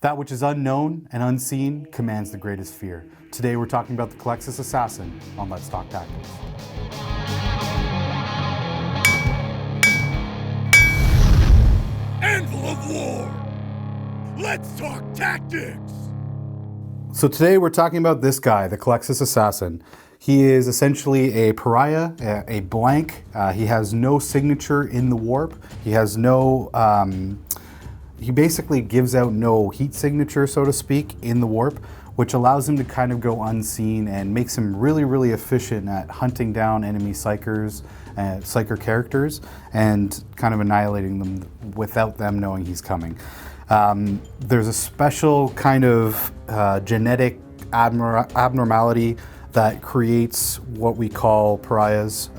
That which is unknown and unseen commands the greatest fear. Today we're talking about the Culexus Assassin on Let's Talk Tactics. Anvil of War! Let's talk tactics! So today we're talking about this guy, the Culexus Assassin. He is essentially a pariah, a blank. He has no signature in the warp. He has no... He basically gives out no heat signature, so to speak, in the warp, which allows him to kind of go unseen and makes him really, really efficient at hunting down enemy psychers, psycher characters, and kind of annihilating them without them knowing he's coming. There's a special kind of genetic abnormality that creates what we call pariahs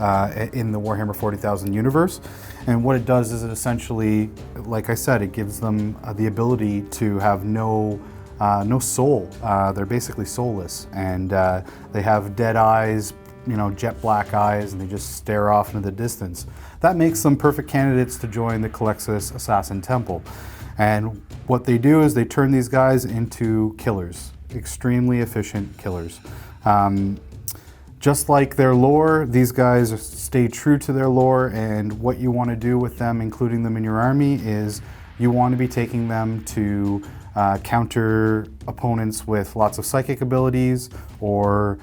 in the Warhammer 40,000 universe. And what it does is it essentially, like I said, it gives them the ability to have no soul. They're basically soulless, and they have dead eyes, jet black eyes, and they just stare off into the distance. That makes them perfect candidates to join the Culexus Assassin Temple. And what they do is they turn these guys into killers, extremely efficient killers. Just like their lore, these guys stay true to their lore, and what you want to do with them, including them in your army, is you want to be taking them to counter opponents with lots of psychic abilities, or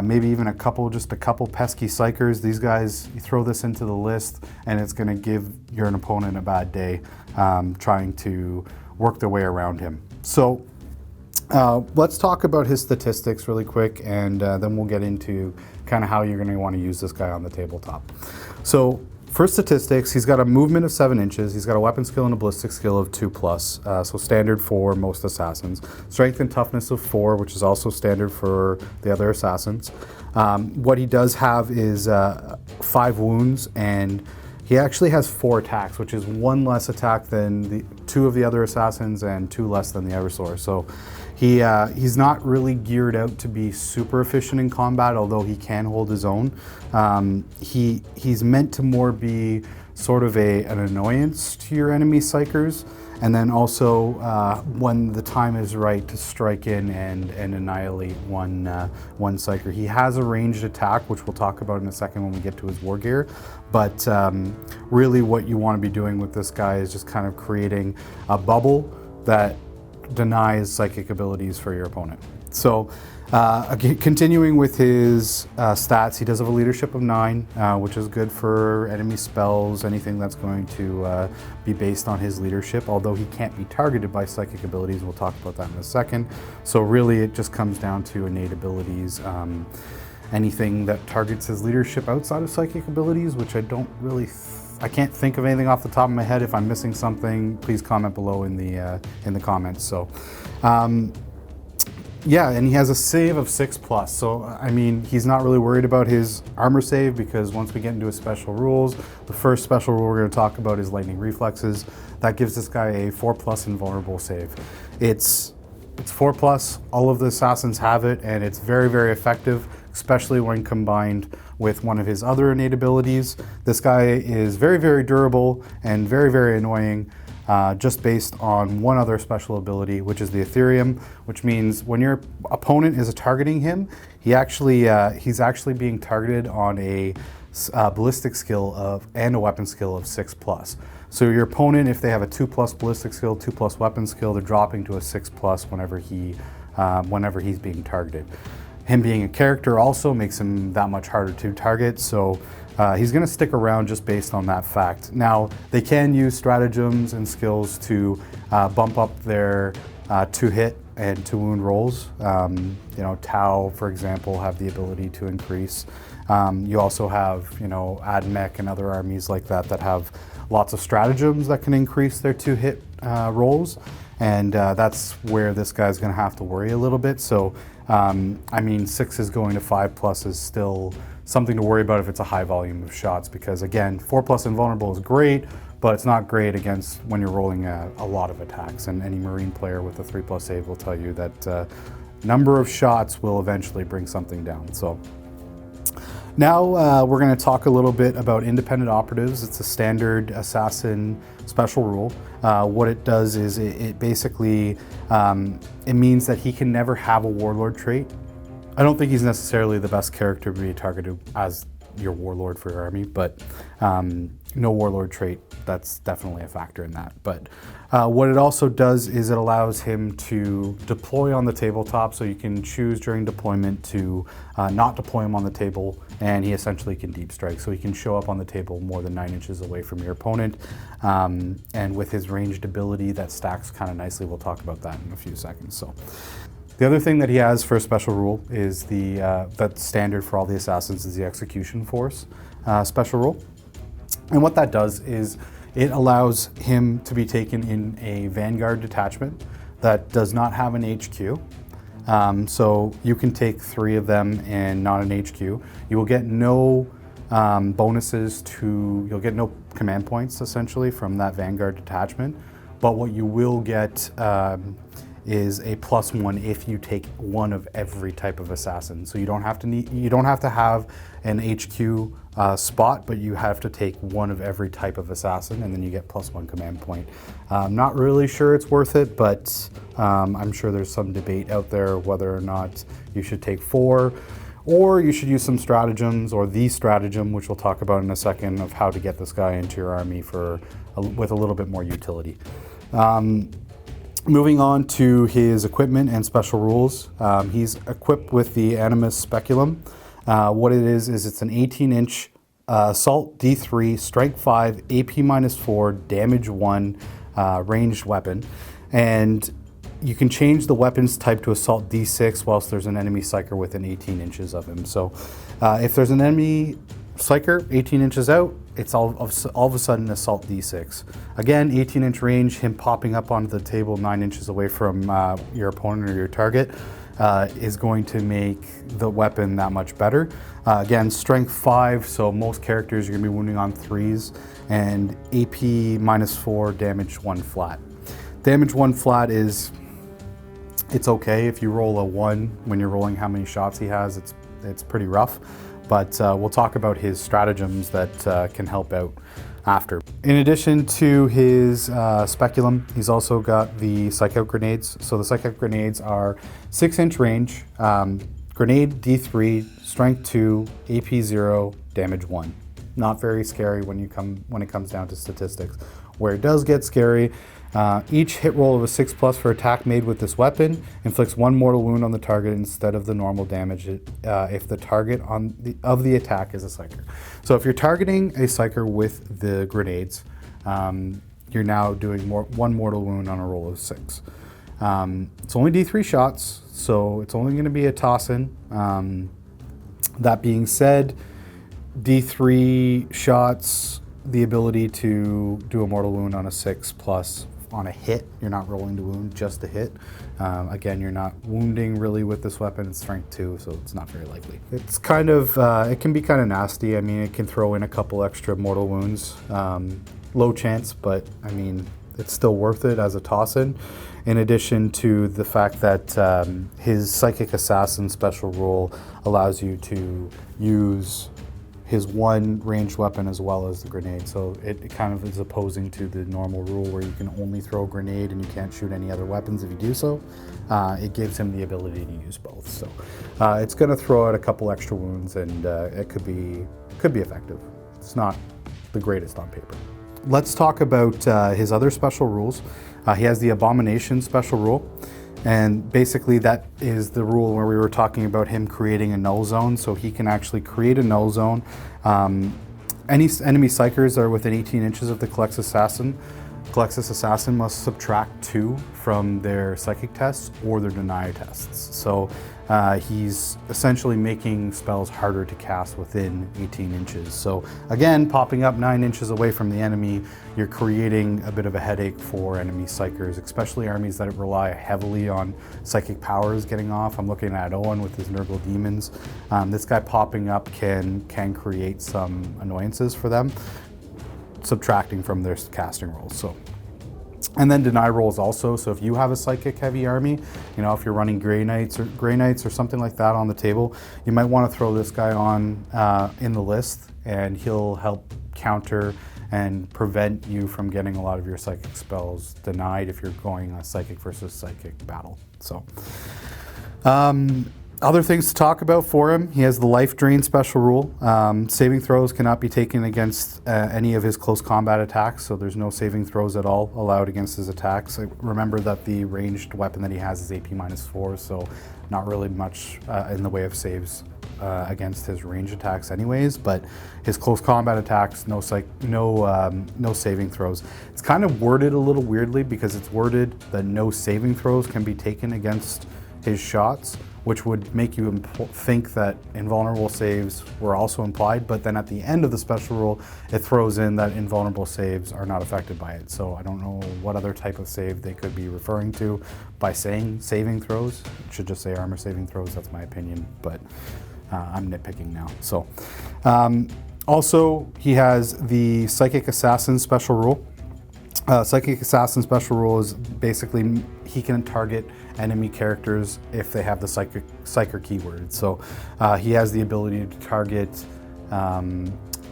maybe even just a couple pesky psychers. These guys, you throw this into the list, and it's going to give your opponent a bad day trying to work their way around him. So let's talk about his statistics really quick, and then we'll get into kind of how you're going to want to use this guy on the tabletop. So for statistics, he's got a movement of 7 inches, he's got a weapon skill and a ballistic skill of 2+, so standard for most assassins. Strength and toughness of 4, which is also standard for the other assassins. What he does have is 5 wounds, and he actually has 4 attacks, which is 1 less attack than the 2 of the other assassins and 2 less than the Eversor. So he's not really geared out to be super efficient in combat, although he can hold his own. He's meant to more be sort of an annoyance to your enemy psychers, and then also when the time is right to strike in and annihilate one psycher. He has a ranged attack, which we'll talk about in a second when we get to his war gear. But really what you want to be doing with this guy is just kind of creating a bubble that denies psychic abilities for your opponent. So continuing with his stats, he does have a leadership of 9, which is good for enemy spells, anything that's going to be based on his leadership, although he can't be targeted by psychic abilities. We'll talk about that in a second. So really it just comes down to innate abilities. Anything that targets his leadership outside of psychic abilities, which I can't think of anything off the top of my head. If I'm missing something, please comment below in the comments. So, yeah, and he has a save of 6+. So, I mean, he's not really worried about his armor save, because once we get into his special rules, the first special rule we're going to talk about is lightning reflexes. That gives this guy a 4+ invulnerable save. It's 4+. All of the assassins have it, and it's very, very effective, especially when combined with one of his other innate abilities. This guy is very, very durable and very, very annoying, just based on one other special ability, which is the Ethereum, which means when your opponent is targeting him, he's actually being targeted on a ballistic skill and a weapon skill of 6+. So your opponent, if they have a 2+ ballistic skill, 2+ weapon skill, they're dropping to a 6+ whenever he's being targeted. Him being a character also makes him that much harder to target, so he's going to stick around just based on that fact. Now, they can use stratagems and skills to bump up their to-hit and to-wound rolls. Tau, for example, have the ability to increase. You also have, AdMech and other armies like that have lots of stratagems that can increase their to-hit rolls, and that's where this guy's going to have to worry a little bit. So, I mean, 6 is going to 5+ is still something to worry about if it's a high volume of shots, because again, 4+ invulnerable is great, but it's not great against when you're rolling a lot of attacks. And any Marine player with a 3+ save will tell you that number of shots will eventually bring something down. So Now we're going to talk a little bit about independent operatives. It's a standard assassin special rule. What it does is it basically it means that he can never have a warlord trait. I don't think he's necessarily the best character to be targeted as your warlord for your army, but no warlord trait, that's definitely a factor in that. But what it also does is it allows him to deploy on the tabletop, so you can choose during deployment to not deploy him on the table, and he essentially can deep strike. So he can show up on the table more than 9 inches away from your opponent, and with his ranged ability that stacks kind of nicely. We'll talk about that in a few seconds. So the other thing that he has for a special rule is that's standard for all the assassins is the execution force special rule. And what that does is it allows him to be taken in a vanguard detachment that does not have an HQ. So you can take 3 of them and not an HQ. You will get no bonuses you'll get no command points essentially from that vanguard detachment. But what you will get is a +1 if you take one of every type of assassin. So you don't have to have an HQ spot, but you have to take one of every type of assassin, and then you get +1 command point. I'm not really sure it's worth it, but I'm sure there's some debate out there whether or not you should take 4, or you should use some stratagems, or the stratagem, which we'll talk about in a second, of how to get this guy into your army with a little bit more utility. Moving on to his equipment and special rules, he's equipped with the Animus Speculum. What it is it's an 18-inch assault D3, strength 5, AP -4, damage 1 ranged weapon. And you can change the weapons type to assault D6 whilst there's an enemy psyker within 18 inches of him. So if there's an enemy psyker 18 inches out, it's all of a sudden assault D6. Again, 18-inch range, him popping up onto the table 9 inches away from your opponent or your target is going to make the weapon that much better. Again, strength 5, so most characters you're going to be wounding on 3s, and AP -4, damage 1 flat. Damage 1 flat it's okay. If you roll a 1 when you're rolling how many shots he has, it's pretty rough. But we'll talk about his stratagems that can help out after. In addition to his speculum, he's also got the psych-out grenades. So the psych-out grenades are 6-inch range, grenade D3, strength 2, AP 0, damage 1. Not very scary when it comes down to statistics. Where it does get scary, each hit roll of a 6+ for attack made with this weapon inflicts 1 mortal wound on the target instead of the normal damage if the target of the attack is a psyker. So if you're targeting a psyker with the grenades, you're now doing 1 mortal wound on a roll of 6. It's only D3 shots, so it's only going to be a toss-in. That being said, D3 shots, the ability to do a mortal wound on a 6+ on a hit. You're not rolling to wound, just a hit. Again, you're not wounding really with this weapon. It's strength 2, so it's not very likely. It's kind of, it can be kind of nasty. I mean, it can throw in a couple extra mortal wounds. Low chance, but I mean, it's still worth it as a toss-in. In addition to the fact that his Psychic Assassin special rule allows you to use his 1 ranged weapon as well as the grenade. So it kind of is opposing to the normal rule where you can only throw a grenade and you can't shoot any other weapons if you do so. It gives him the ability to use both. So it's going to throw out a couple extra wounds, and it could be effective. It's not the greatest on paper. Let's talk about his other special rules. He has the Abomination special rule. And basically that is the rule where we were talking about him creating a null zone. So he can actually create a null zone. Any enemy psychers that are within 18 inches of the Culexus Assassin must subtract 2 from their psychic tests or their deny tests. So he's essentially making spells harder to cast within 18 inches. So again, popping up 9 inches away from the enemy, you're creating a bit of a headache for enemy psychers, especially armies that rely heavily on psychic powers getting off. I'm looking at Owen with his Nurgle Demons. This guy popping up can create some annoyances for them, subtracting from their casting rolls. So And then deny rolls also. So if you have a psychic heavy army, you know, if you're running Grey Knights or something like that on the table, you might want to throw this guy on in the list, and he'll help counter and prevent you from getting a lot of your psychic spells denied if you're going a psychic versus psychic battle. So other things to talk about for him: he has the life drain special rule. Saving throws cannot be taken against any of his close combat attacks, so there's no saving throws at all allowed against his attacks. Remember that the ranged weapon that he has is AP -4, so not really much in the way of saves against his range attacks anyways, but his close combat attacks, no saving throws. It's kind of worded a little weirdly, because it's worded that no saving throws can be taken against his shots, which would make you think that invulnerable saves were also implied, but then at the end of the special rule, it throws in that invulnerable saves are not affected by it. So I don't know what other type of save they could be referring to by saying saving throws. It should just say armor saving throws, that's my opinion, but I'm nitpicking now. So also, he has the Psychic Assassin special rule. Psychic Assassin special rule is basically he can target enemy characters if they have the psyker keyword. So he has the ability to target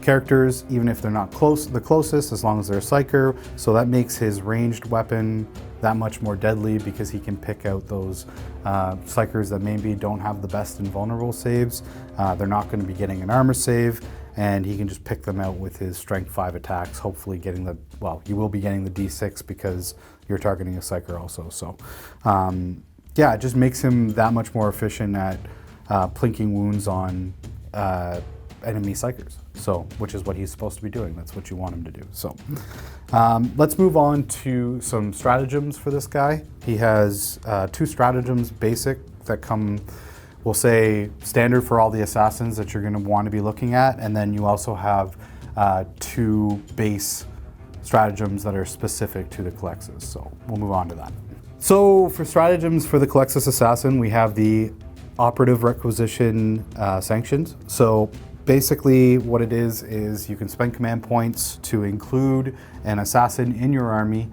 characters even if they're not the closest, as long as they're a psyker. So that makes his ranged weapon that much more deadly, because he can pick out those psykers that maybe don't have the best invulnerable saves. They're not going to be getting an armor save, and he can just pick them out with his strength 5 attacks, hopefully getting the, well, you will be getting the D6 because you're targeting a psyker also. So yeah, it just makes him that much more efficient at plinking wounds on enemy psykers, so which is what he's supposed to be doing. That's what you want him to do. So let's move on to some stratagems for this guy. He has 2 stratagems basic that come, we'll say, standard for all the assassins that you're going to want to be looking at, and then you also have 2 base stratagems that are specific to the Culexus. So we'll move on to that. So for stratagems for the Culexus assassin, we have the operative requisition sanctions. So basically what it is you can spend command points to include an assassin in your army.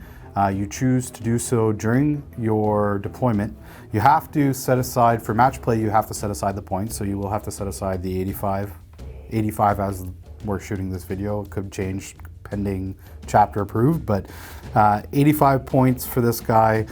You choose to do so during your deployment. You have to set aside, for match play, you have to set aside the points, so you will have to set aside the 85 as we're shooting this video. It could change pending chapter approved, but 85 points for this guy.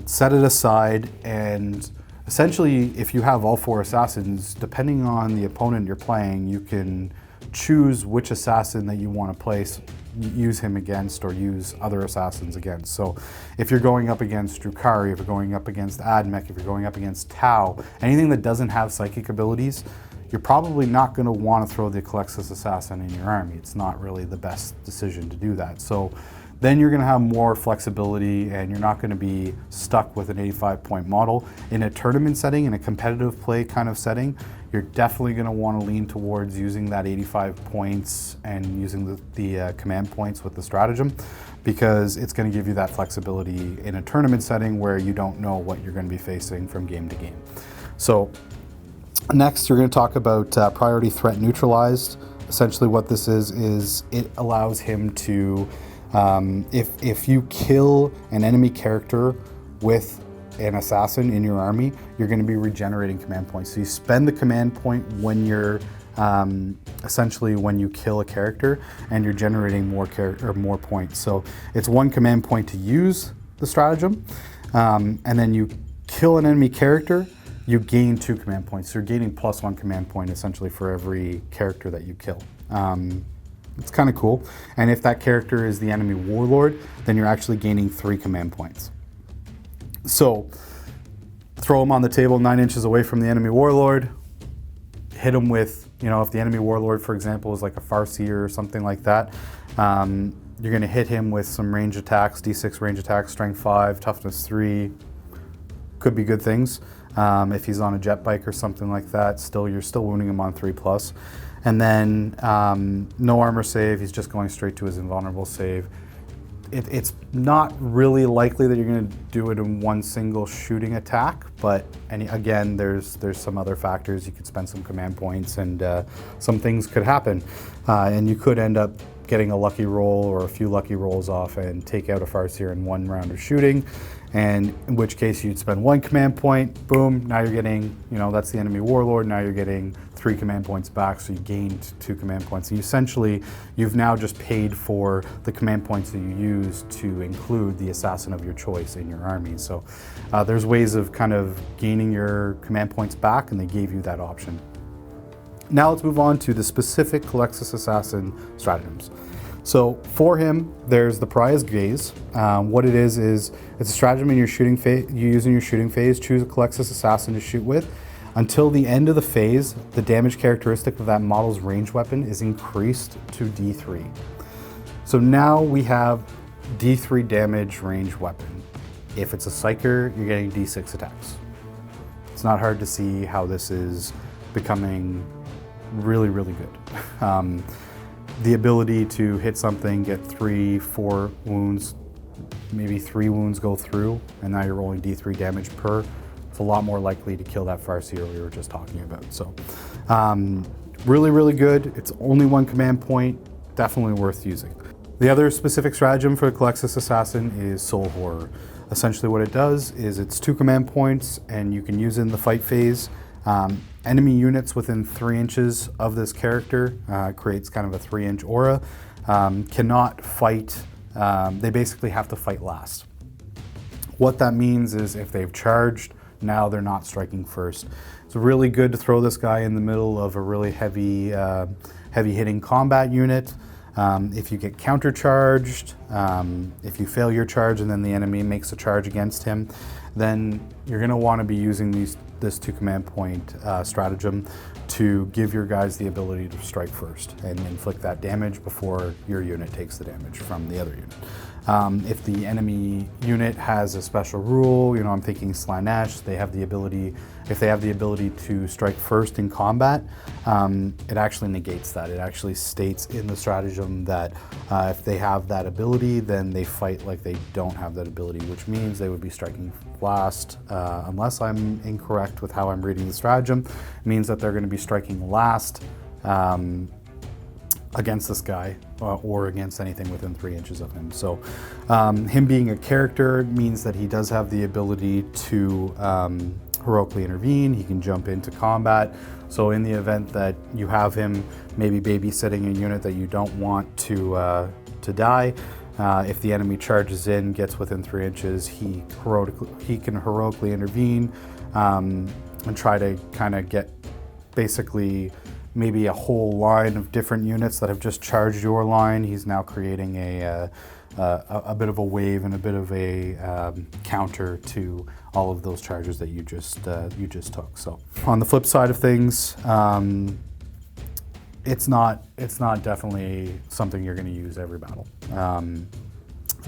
Set it aside, and essentially, if you have all 4 assassins, depending on the opponent you're playing, you can choose which assassin that you want to place, use him against, or use other assassins against. So if you're going up against Drukari, if you're going up against Admech, if you're going up against Tau, anything that doesn't have psychic abilities, you're probably not going to want to throw the Culexus assassin in your army. It's not really the best decision to do that. So then you're going to have more flexibility, and you're not going to be stuck with an 85-point model. In a tournament setting, in a competitive play kind of setting, you're definitely going to want to lean towards using that 85 points and using the command points with the stratagem, because it's going to give you that flexibility in a tournament setting where you don't know what you're going to be facing from game to game. So next, you're going to talk about priority threat neutralized. Essentially what this is it allows him to, if you kill an enemy character with an assassin in your army, you're going to be regenerating command points. So you spend the command point when you're essentially when you kill a character, and you're generating more points. So it's 1 command point to use the stratagem, and then you kill an enemy character, you gain 2 command points. So you're gaining +1 command point essentially for every character that you kill. It's kind of cool. And if that character is the enemy warlord, then you're actually gaining 3 command points. So throw him on the table 9 inches away from the enemy warlord, hit him with, you know, if the enemy warlord, for example, is like a Farseer or something like that, you're going to hit him with some range attacks, D6 range attacks, strength 5, toughness 3, could be good things. If he's on a jet bike or something like that, you're still wounding him on 3+. And then no armor save, he's just going straight to his invulnerable save. It's not really likely that you're going to do it in 1 single shooting attack, but again, there's some other factors. You could spend some command points, and some things could happen, and you could end up getting a lucky roll or a few lucky rolls off and take out a Farseer in 1 round of shooting, and in which case you'd spend 1 command point, boom, now you're getting, you know, that's the enemy warlord, now you're getting 3 command points back, so you gained 2 command points. And essentially, you've now just paid for the command points that you use to include the assassin of your choice in your army. So there's ways of kind of gaining your command points back, and they gave you that option. Now let's move on to the specific Culexus Assassin stratagems. So for him, there's the Pariah's Gaze. What it is it's a stratagem in your shooting phase. You use in your shooting phase. Choose a Culexus Assassin to shoot with. Until the end of the phase, the damage characteristic of that model's range weapon is increased to D3. So now we have D3 damage range weapon. If it's a Psyker, you're getting D6 attacks. It's not hard to see how this is becoming really, really good. The ability to hit something, get 3, 4 wounds, maybe 3 wounds go through, and now you're rolling D3 damage per. It's a lot more likely to kill that Farseer we were just talking about. So really, really good. It's only 1 command point, definitely worth using. The other specific stratagem for the Culexus Assassin is Soul Horror. Essentially what it does is it's 2 command points, and you can use it in the fight phase. Enemy units within 3 inches of this character creates kind of a 3-inch aura, cannot fight, they basically have to fight last. What that means is if they've charged, now they're not striking first. It's really good to throw this guy in the middle of a really heavy hitting combat unit. If you get countercharged, if you fail your charge and then the enemy makes a charge against him, then you're going to want to be using this 2 command point stratagem to give your guys the ability to strike first and inflict that damage before your unit takes the damage from the other unit. If the enemy unit has a special rule, you know, I'm thinking Slanesh, if they have the ability to strike first in combat, it actually negates that. It actually states in the stratagem that if they have that ability, then they fight like they don't have that ability, which means they would be striking last, unless I'm incorrect with how I'm reading the stratagem. It means that they're going to be striking last against this guy or against anything within 3 inches of him. So him being a character means that he does have the ability to heroically intervene. He can jump into combat. So in the event that you have him maybe babysitting a unit that you don't want to die, if the enemy charges in, gets within 3 inches, he can heroically intervene and try to kind of get basically maybe a whole line of different units that have just charged your line. He's now creating a bit of a wave and a bit of a counter to all of those charges that you just took. So on the flip side of things, it's not definitely something you're going to use every battle.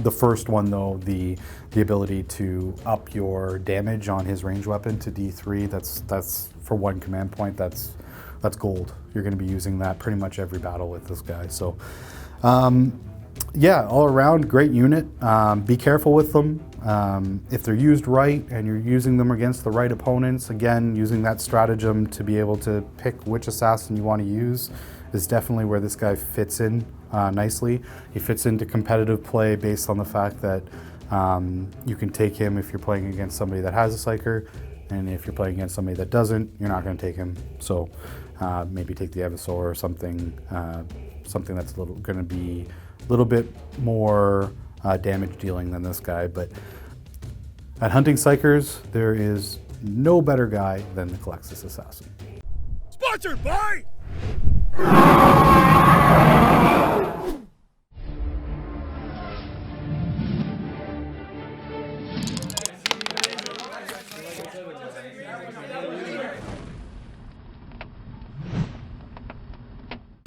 The first one though, the ability to up your damage on his range weapon to D3, that's for 1 command point, that's gold. You're going to be using that pretty much every battle with this guy. So yeah, all around great unit. Be careful with them. If they're used right and you're using them against the right opponents, again, using that stratagem to be able to pick which assassin you want to use is definitely where this guy fits in nicely. He fits into competitive play based on the fact that you can take him if you're playing against somebody that has a Psyker, and if you're playing against somebody that doesn't, you're not going to take him. So maybe take the Evisaur or something that's going to be a little bit more damage dealing than this guy. But at hunting Psykers, there is no better guy than the Culexus Assassin. Sponsored by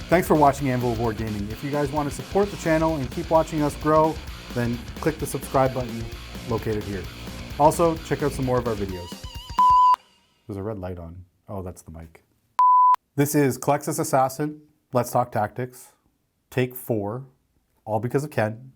Thanks for watching Anvil of War Gaming. If you guys want to support the channel and keep watching us grow, then click the subscribe button located here. Also, check out some more of our videos. There's a red light on. Oh, that's the mic. This is Culexus Assassin. Let's talk tactics. Take 4, all because of Ken.